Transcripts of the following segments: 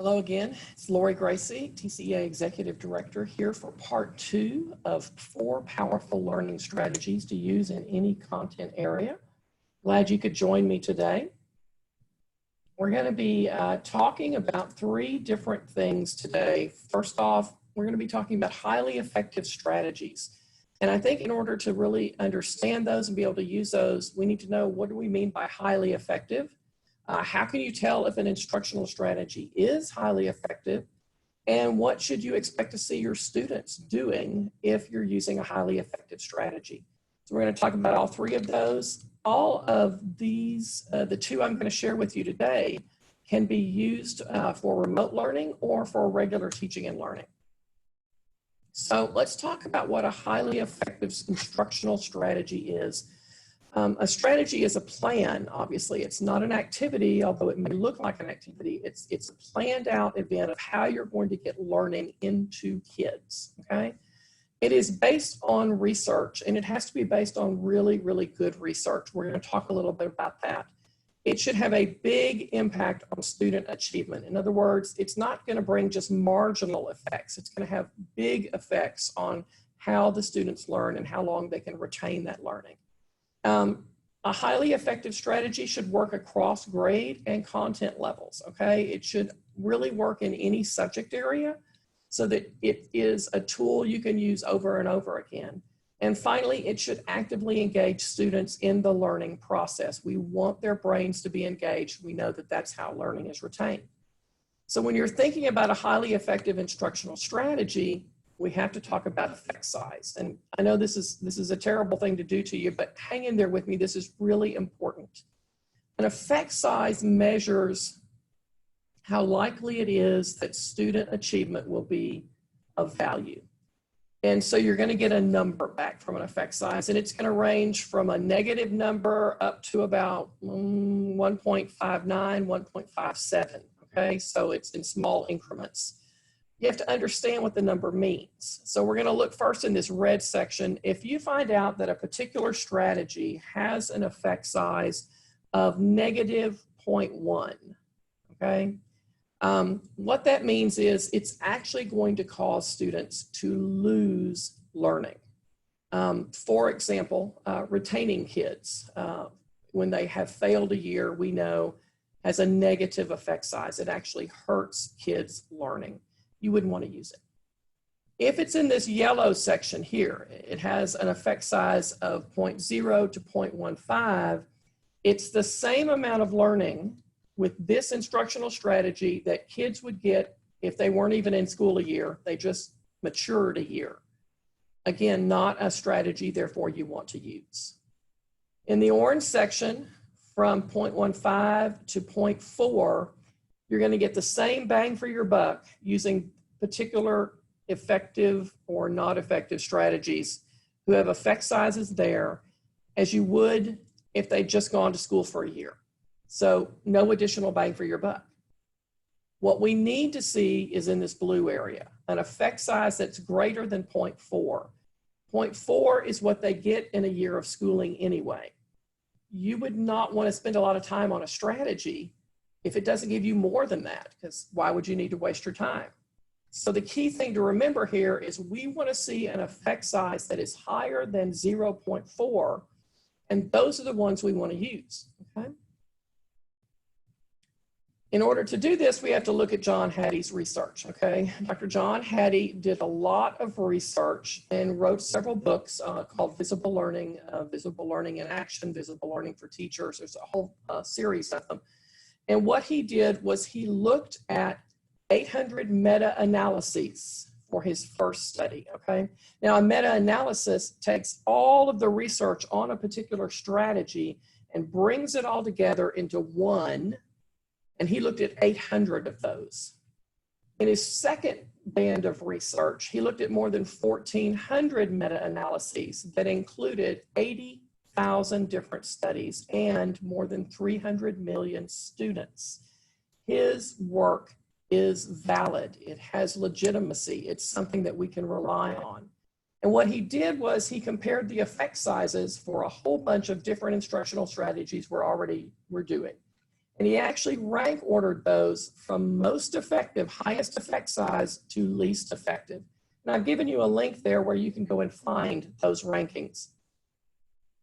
Hello again, it's Lori Gracie, TCEA Executive Director, here for part 2 of 4 powerful learning strategies to use in any content area. Glad you could join me today. We're going to be talking about 3 different things today. First off, we're going to be talking about highly effective strategies. And I think in order to really understand those and be able to use those, we need to know, what do we mean by highly effective? How can you tell if an instructional strategy is highly effective? And what should you expect to see your students doing if you're using a highly effective strategy? So we're going to talk about all 3 of those. All of these, the 2 I'm going to share with you today, can be used for remote learning or for regular teaching and learning. So let's talk about what a highly effective instructional strategy is. A strategy is a plan, obviously. It's not an activity, although it may look like an activity. It's a planned out event of how you're going to get learning into kids, okay? It is based on research, and it has to be based on really, really good research. We're going to talk a little bit about that. It should have a big impact on student achievement. In other words, it's not going to bring just marginal effects. It's going to have big effects on how the students learn and how long they can retain that learning. A highly effective strategy should work across grade and content levels, okay? It should really work in any subject area so that it is a tool you can use over and over again. And finally, it should actively engage students in the learning process. We want their brains to be engaged. We know that that's how learning is retained. So when you're thinking about a highly effective instructional strategy, we have to talk about effect size. And I know this is a terrible thing to do to you, but hang in there with me. This is really important. An effect size measures how likely it is that student achievement will be of value. And so you're going to get a number back from an effect size, and it's going to range from a negative number up to about 1.59, 1.57, okay? So it's in small increments. You have to understand what the number means. So we're going to look first in this red section. If you find out that a particular strategy has an effect size of negative 0.1, okay? What that means is it's actually going to cause students to lose learning. For example, retaining kids when they have failed a year, we know has a negative effect size. It actually hurts kids' learning. You wouldn't want to use it. If it's in this yellow section here, it has an effect size of 0.0 to 0.15. It's the same amount of learning with this instructional strategy that kids would get if they weren't even in school a year. They just matured a year. Again, not a strategy, therefore, you want to use. In the orange section, from 0.15 to 0.4, you're going to get the same bang for your buck using particular effective or not effective strategies who have effect sizes there as you would if they'd just gone to school for a year. So no additional bang for your buck. What we need to see is in this blue area, an effect size that's greater than 0.4. 0.4 is what they get in a year of schooling anyway. You would not want to spend a lot of time on a strategy if it doesn't give you more than that, because why would you need to waste your time? So the key thing to remember here is we want to see an effect size that is higher than 0.4, and those are the ones we want to use, okay? In order to do this, we have to look at John Hattie's research, okay? Dr. John Hattie did a lot of research and wrote several books called Visible Learning in Action, Visible Learning for Teachers. There's a whole series of them. And what he did was he looked at 800 meta-analyses for his first study, okay? Now, a meta-analysis takes all of the research on a particular strategy and brings it all together into one, and he looked at 800 of those. In his second band of research, he looked at more than 1,400 meta-analyses that included 80,000 different studies and more than 300 million students. His work is valid. It has legitimacy. It's something that we can rely on. And what he did was he compared the effect sizes for a whole bunch of different instructional strategies we're doing. And he actually rank ordered those from most effective, highest effect size, to least effective. And I've given you a link there where you can go and find those rankings.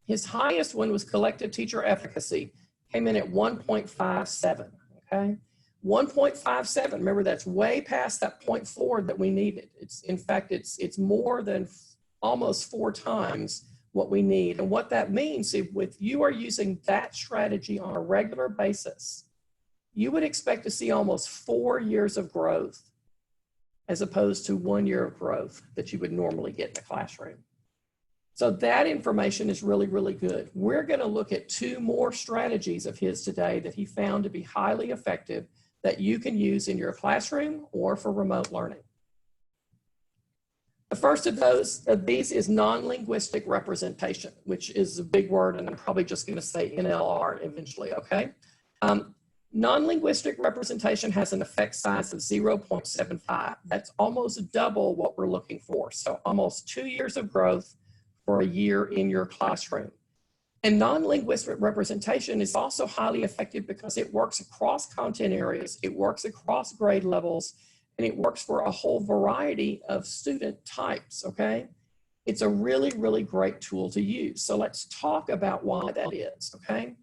His highest one was collective teacher efficacy, came in at 1.57, okay? 1.57, remember that's way past that 0.4 that we needed. In fact, it's more than almost 4 times what we need. And what that means, if you are using that strategy on a regular basis, you would expect to see almost 4 years of growth as opposed to 1 year of growth that you would normally get in the classroom. So that information is really, really good. We're going to look at 2 more strategies of his today that he found to be highly effective that you can use in your classroom or for remote learning. The first of these is non-linguistic representation, which is a big word, and I'm probably just going to say NLR eventually, okay? Non-linguistic representation has an effect size of 0.75. That's almost double what we're looking for. So almost 2 years of growth for a year in your classroom. And non-linguistic representation is also highly effective because it works across content areas, it works across grade levels, and it works for a whole variety of student types, okay? It's a really, really great tool to use. So let's talk about why that is, okay?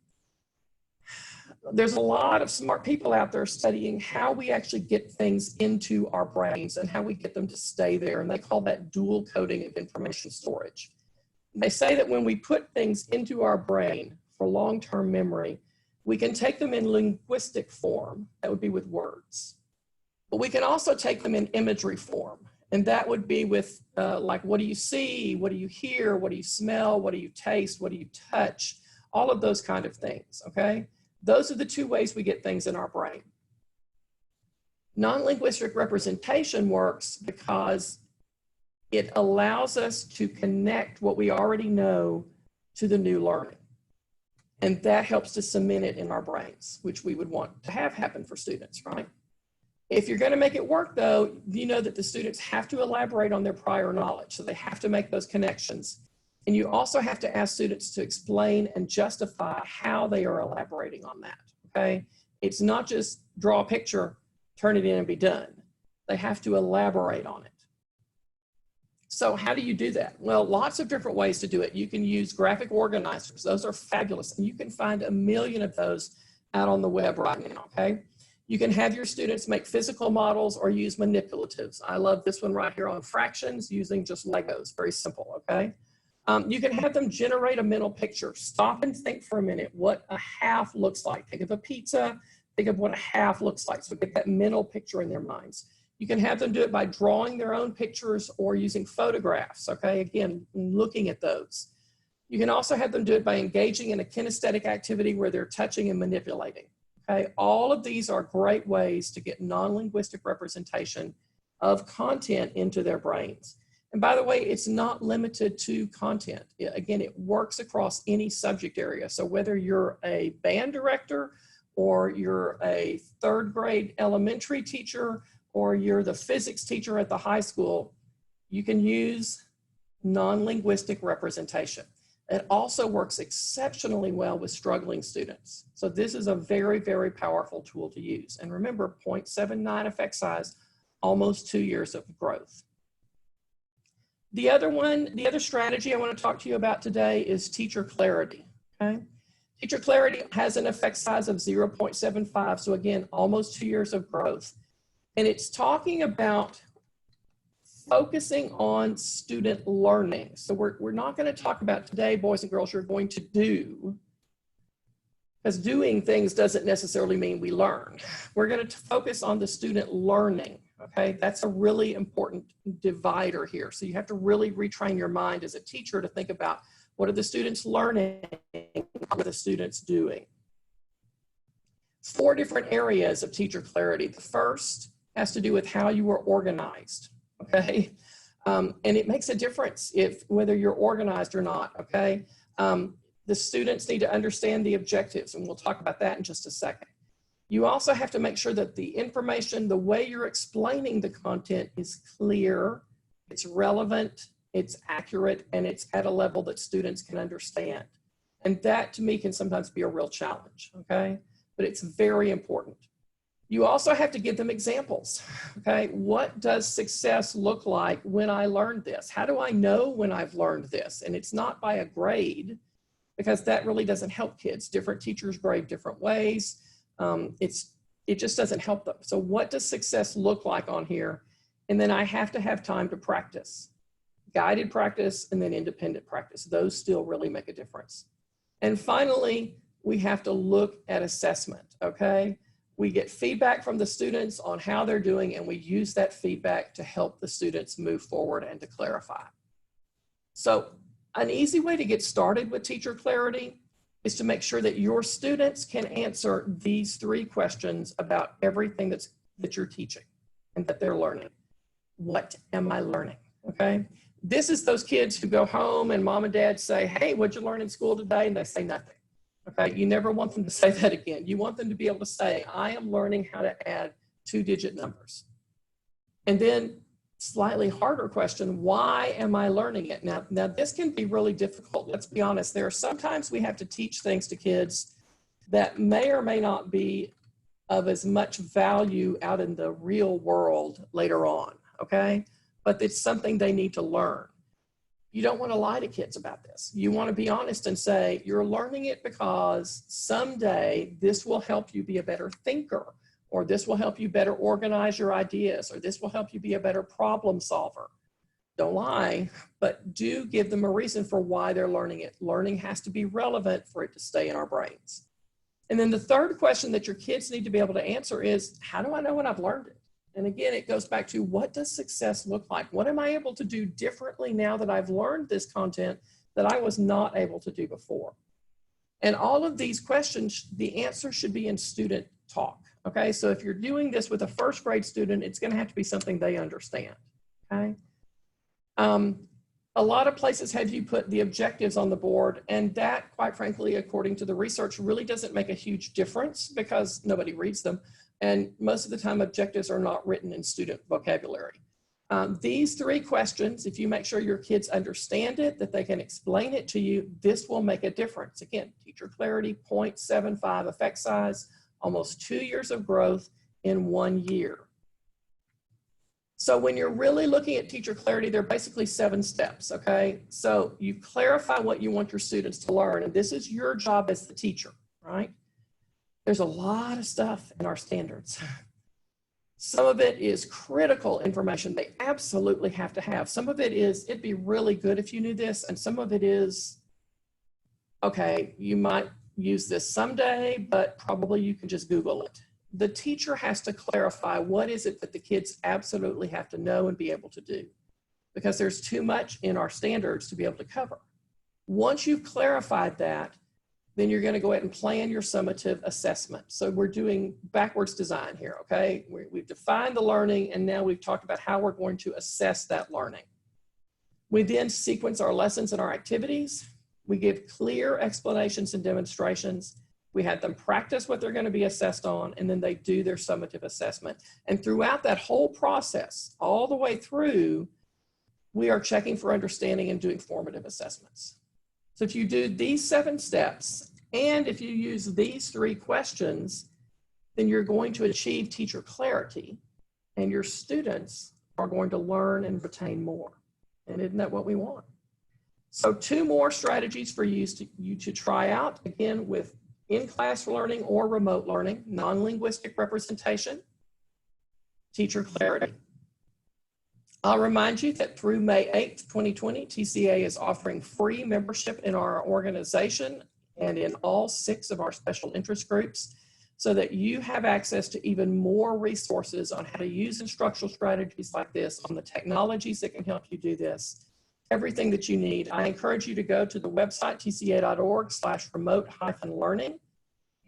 There's a lot of smart people out there studying how we actually get things into our brains and how we get them to stay there, and they call that dual coding of information storage. They say that when we put things into our brain for long-term memory, we can take them in linguistic form, that would be with words. But we can also take them in imagery form, and that would be with like, what do you see, what do you hear, what do you smell, what do you taste, what do you touch, all of those kind of things, okay? Those are the 2 ways we get things in our brain. Non-linguistic representation works because it allows us to connect what we already know to the new learning. And that helps to cement it in our brains, which we would want to have happen for students, right? If you're going to make it work, though, you know that the students have to elaborate on their prior knowledge. So they have to make those connections. And you also have to ask students to explain and justify how they are elaborating on that, okay? It's not just draw a picture, turn it in, and be done. They have to elaborate on it. So how do you do that? Well, lots of different ways to do it. You can use graphic organizers. Those are fabulous. And you can find a million of those out on the web right now, okay? You can have your students make physical models or use manipulatives. I love this one right here on fractions using just Legos, very simple, okay? You can have them generate a mental picture. Stop and think for a minute what a half looks like. Think of a pizza, think of what a half looks like. So get that mental picture in their minds. You can have them do it by drawing their own pictures or using photographs, okay? Again, looking at those. You can also have them do it by engaging in a kinesthetic activity where they're touching and manipulating, okay? All of these are great ways to get non-linguistic representation of content into their brains. And by the way, it's not limited to content. Again, it works across any subject area. So whether you're a band director or you're a 3rd grade elementary teacher or you're the physics teacher at the high school, you can use non-linguistic representation. It also works exceptionally well with struggling students. So this is a very, very powerful tool to use. And remember, 0.79 effect size, almost 2 years of growth. The other strategy I want to talk to you about today is teacher clarity, okay? Teacher clarity has an effect size of 0.75, so again, almost 2 years of growth. And it's talking about focusing on student learning. So we're not going to talk about today, boys and girls, you're going to do, because doing things doesn't necessarily mean we learn. We're going to focus on the student learning, okay? That's a really important divider here. So you have to really retrain your mind as a teacher to think about what are the students learning, what are the students doing. 4 different areas of teacher clarity. The first has to do with how you are organized, okay? And it makes a difference whether you're organized or not, okay? The students need to understand the objectives, and we'll talk about that in just a second. You also have to make sure that the information, the way you're explaining the content is clear, it's relevant, it's accurate, and it's at a level that students can understand. And that, to me, can sometimes be a real challenge, okay? but it's very important. You also have to give them examples, okay? What does success look like when I learned this? How do I know when I've learned this? And it's not by a grade, because that really doesn't help kids. Different teachers grade different ways. It just doesn't help them. So what does success look like on here? And then I have to have time to practice. Guided practice and then independent practice. Those still really make a difference. And finally, we have to look at assessment, okay? We get feedback from the students on how they're doing, and we use that feedback to help the students move forward and to clarify. So an easy way to get started with teacher clarity is to make sure that your students can answer these 3 questions about everything that you're teaching and that they're learning. What am I learning, okay? This is those kids who go home and mom and dad say, hey, what'd you learn in school today? And they say nothing. Okay, you never want them to say that again. You want them to be able to say, I am learning how to add 2-digit numbers. And then slightly harder question, why am I learning it? Now this can be really difficult. Let's be honest. There are sometimes we have to teach things to kids that may or may not be of as much value out in the real world later on, okay? But it's something they need to learn. You don't want to lie to kids about this. You want to be honest and say, you're learning it because someday this will help you be a better thinker, or this will help you better organize your ideas, or this will help you be a better problem solver. Don't lie, but do give them a reason for why they're learning it. Learning has to be relevant for it to stay in our brains. And then the third question that your kids need to be able to answer is, how do I know when I've learned it? And again, it goes back to, what does success look like? What am I able to do differently now that I've learned this content that I was not able to do before? And all of these questions, the answer should be in student talk, okay? So if you're doing this with a 1st grade student, it's gonna have to be something they understand, okay? A lot of places have you put the objectives on the board, and that, quite frankly, according to the research, really doesn't make a huge difference because nobody reads them. And most of the time, objectives are not written in student vocabulary. These 3 questions, if you make sure your kids understand it, that they can explain it to you, this will make a difference. Again, teacher clarity, 0.75 effect size, almost 2 years of growth in 1 year. So when you're really looking at teacher clarity, there are basically 7 steps, okay? So you clarify what you want your students to learn, and this is your job as the teacher, right? There's a lot of stuff in our standards. Some of it is critical information they absolutely have to have. Some of it is, it'd be really good if you knew this, and some of it is, okay, you might use this someday, but probably you can just Google it. The teacher has to clarify what is it that the kids absolutely have to know and be able to do, because there's too much in our standards to be able to cover. Once you've clarified that, then you're going to go ahead and plan your summative assessment. So we're doing backwards design here, okay? We've defined the learning, and now we've talked about how we're going to assess that learning. We then sequence our lessons and our activities. We give clear explanations and demonstrations. We have them practice what they're going to be assessed on, and then they do their summative assessment. And throughout that whole process, all the way through, we are checking for understanding and doing formative assessments. So if you do these 7 steps, and if you use these 3 questions, then you're going to achieve teacher clarity, and your students are going to learn and retain more. And isn't that what we want? So 2 more strategies for you to try out, again, with in-class learning or remote learning: non-linguistic representation, teacher clarity. I'll remind you that through May 8th, 2020, TCEA is offering free membership in our organization and in all 6 of our special interest groups, so that you have access to even more resources on how to use instructional strategies like this, on the technologies that can help you do this, everything that you need. I encourage you to go to the website, tcea.org/remote-learning,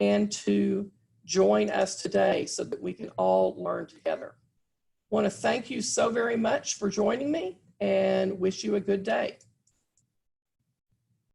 and to join us today so that we can all learn together. I want to thank you so very much for joining me and wish you a good day.